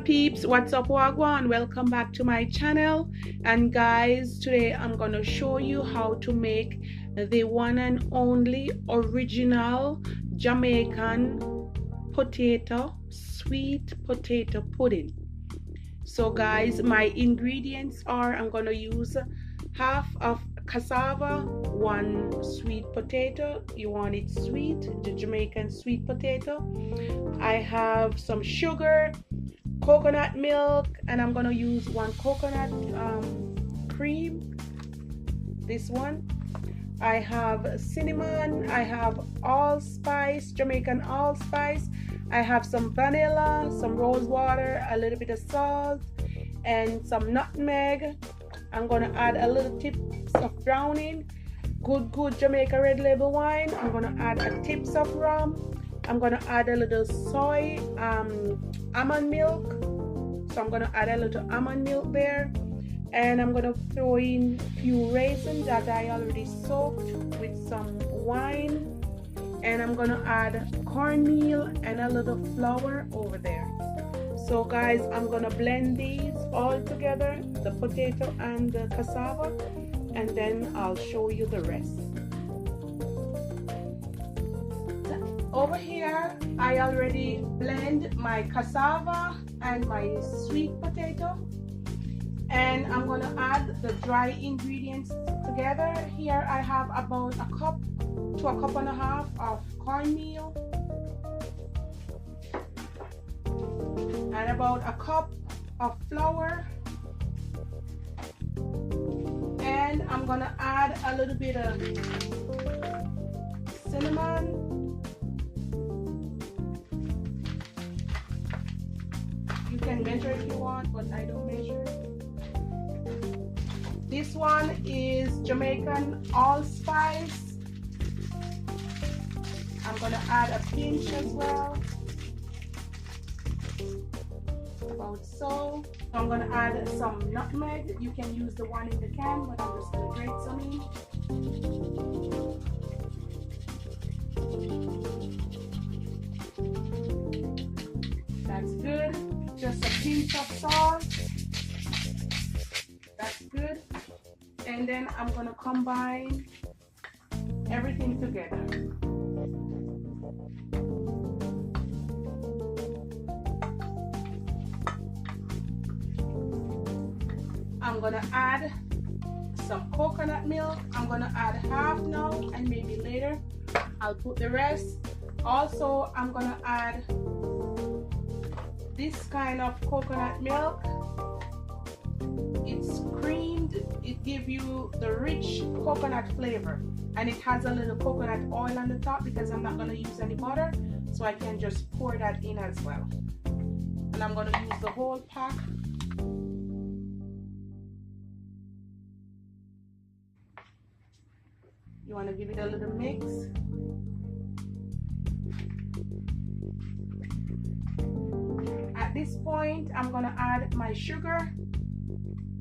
peeps, what's up wagwan? Welcome back to my channel. And guys, today I'm gonna show you how to make the one and only original Jamaican sweet potato pudding. So guys, my ingredients are, I'm gonna use half of cassava, one sweet potato. You want it sweet, the Jamaican sweet potato. I have some sugar, coconut milk, and I'm gonna use one coconut cream, this one. I have cinnamon, I have allspice, Jamaican allspice, I have some vanilla, some rose water, a little bit of salt, and some nutmeg. I'm gonna add a little tips of browning, good Jamaica red label wine. I'm gonna add a tips of rum. I'm gonna add a little soy almond milk, so I'm gonna add a little almond milk there, and I'm gonna throw in a few raisins that I already soaked with some wine, and I'm gonna add cornmeal and a little flour over there. So guys, I'm gonna blend these all together, the potato and the cassava, and then I'll show you the rest. Over here, I already blend my cassava and my sweet potato, and I'm gonna add the dry ingredients together. Here I have about a cup to a cup and a half of cornmeal, and about a cup of flour, and I'm gonna add a little bit of cinnamon, you can measure if you want, but I don't measure. This one is Jamaican allspice. I'm gonna add a pinch as well, about so. I'm gonna add some nutmeg. You can use the one in the can, but I'm just gonna grate some in. That's good. Just a pinch of salt. That's good. And then I'm gonna combine everything together. I'm gonna add some coconut milk. I'm gonna add half now, and maybe later I'll put the rest. Also, I'm gonna add this kind of coconut milk. It's creamed, it gives you the rich coconut flavor, and it has a little coconut oil on the top because I'm not gonna use any butter, so I can just pour that in as well. And I'm gonna use the whole pack. You want to give it a little mix. At this point, I'm going to add my sugar.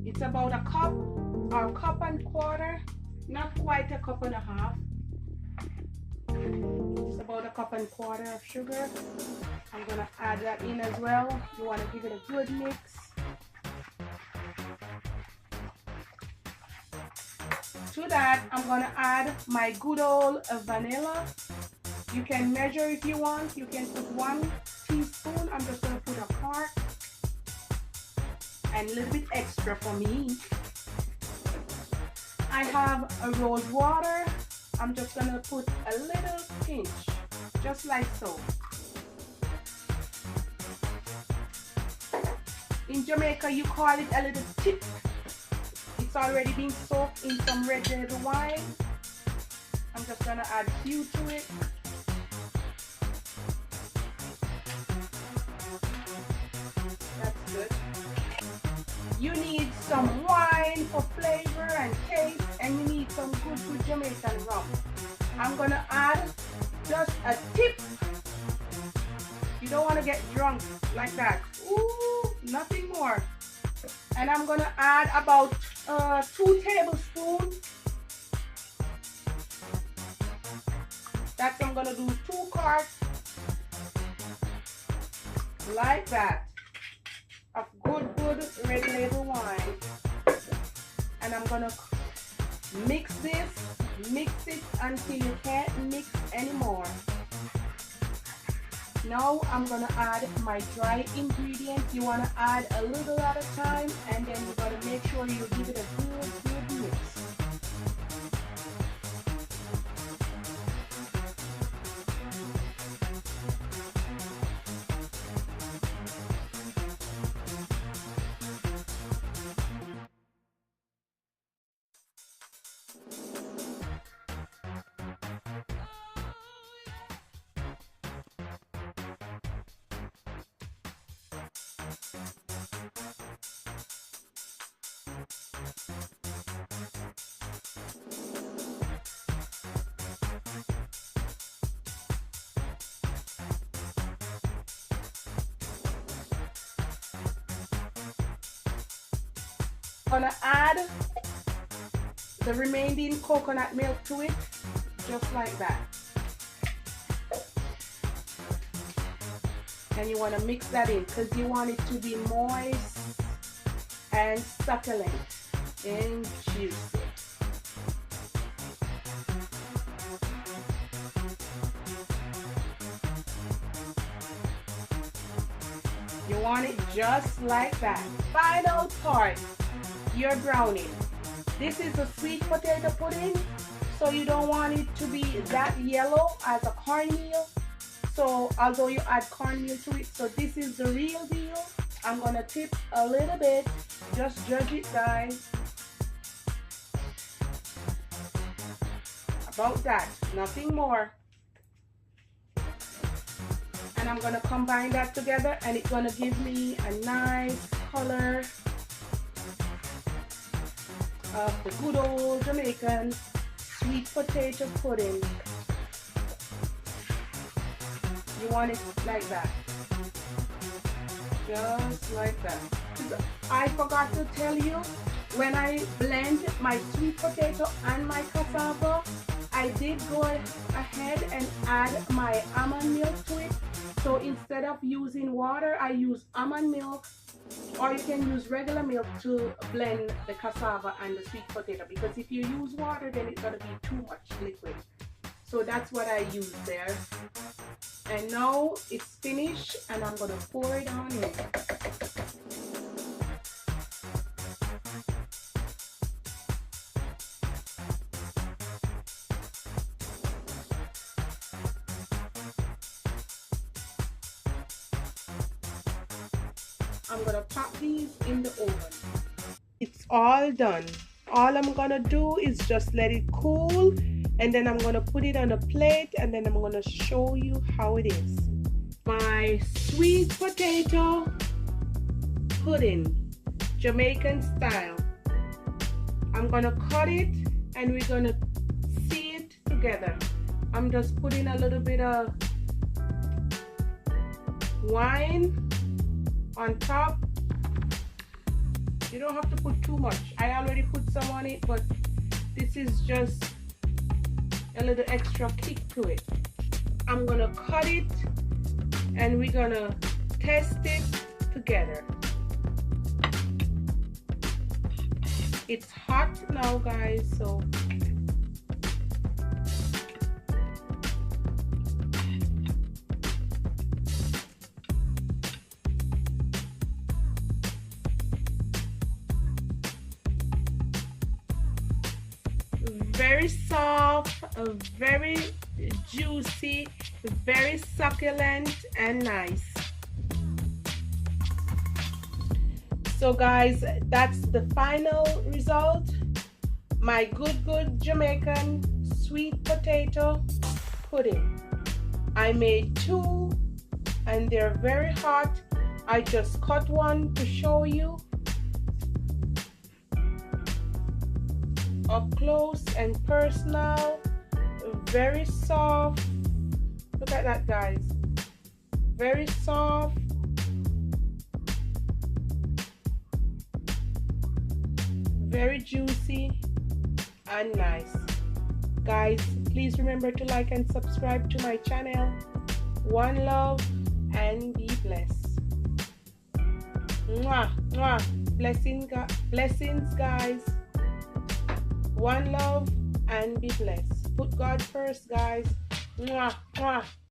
It's about a cup or a cup and quarter, not quite a cup and a half. It's about a cup and quarter of sugar. I'm going to add that in as well. You want to give it a good mix. To that, I'm gonna add my good old vanilla. You can measure if you want. You can put 1 teaspoon. I'm just gonna put a quart and a little bit extra for me. I have a rose water. I'm just gonna put a little pinch, just like so. In Jamaica, you call it a little tip. It's already been soaked in some red label wine. I'm just gonna add a few to it. That's good. You need some wine for flavor and taste, and you need some good Jamaican rum. I'm gonna add just a tip. You don't want to get drunk like that. Ooh, nothing more. And I'm gonna add about 2 tablespoons. That's I'm gonna do 2 quarts, like that. red label wine. And I'm gonna mix it until you can't mix anymore. Now I'm gonna add my dry ingredients. You wanna add a little at a time, and then you gotta make sure you give it a good mix. Gonna add the remaining coconut milk to it, just like that. And you want to mix that in because you want it to be moist and succulent and juicy. You want it just like that. Final part, your brownie. This is a sweet potato pudding, so you don't want it to be that yellow as a cornmeal. So although you add cornmeal to it, so this is the real deal. I'm gonna tip a little bit, just judge it, guys. About that, nothing more. And I'm gonna combine that together, and it's gonna give me a nice color of the good old Jamaican sweet potato pudding. You want it like that, just like that. I forgot to tell you, when I blend my sweet potato and my cassava, I did go ahead and add my almond milk to it. So instead of using water, I use almond milk, or you can use regular milk to blend the cassava and the sweet potato, because if you use water, then it's gonna be too much liquid. So that's what I use there. And now it's finished, and I'm gonna pour it on in. I'm gonna pop these in the oven. It's all done. All I'm gonna do is just let it cool, and then I'm gonna put it on a plate, and then I'm gonna show you how it is. My sweet potato pudding, Jamaican style. I'm gonna cut it, and we're gonna see it together. I'm just putting a little bit of wine on top. You don't have to put too much. I already put some on it, but this is just a little extra kick to it. I'm gonna cut it, and we're gonna test it together. It's hot now, guys, so very soft, very juicy, very succulent and nice. So guys, that's the final result. My good Jamaican sweet potato pudding. I made two, and they're very hot. I just cut one to show you up close and personal. Very soft. Look at that, guys. Very soft, very juicy and nice. Guys, please remember to like and subscribe to my channel. One love and be blessed. Mwah, mwah. Blessings, guys. One love and be blessed. Put God first, guys. Mwah, mwah.